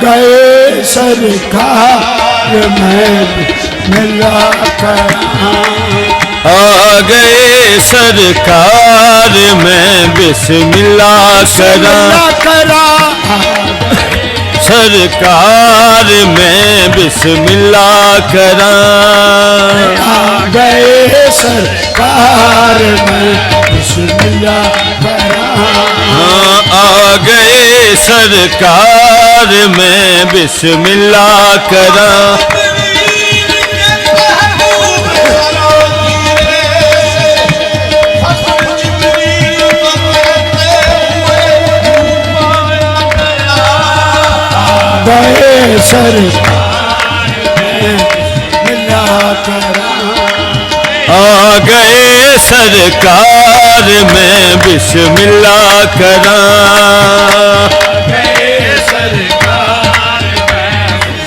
गए सरकार में मिला करा, आ गए सरकार में बिस्मिल्लाह करा, सरकार में बिस्मिल्लाह करा, आ गए सरकार में बिस्मिल्लाह करा, हाँ आ गए सरकार में बिस्मिल्लाह करा। गए सरकार में मिला करा, आ गए सरकार में बिस्मिल्लाह करा,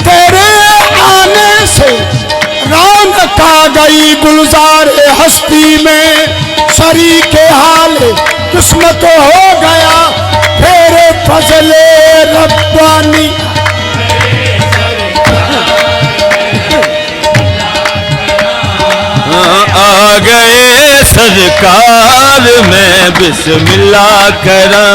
तेरे आने से रौनक आ गई गुलजार हस्ती में, शरीके हाल किस्मत हो गया तेरे फजले रब्बानी, आ गए सरकार में बिस्मिल्लाह करा।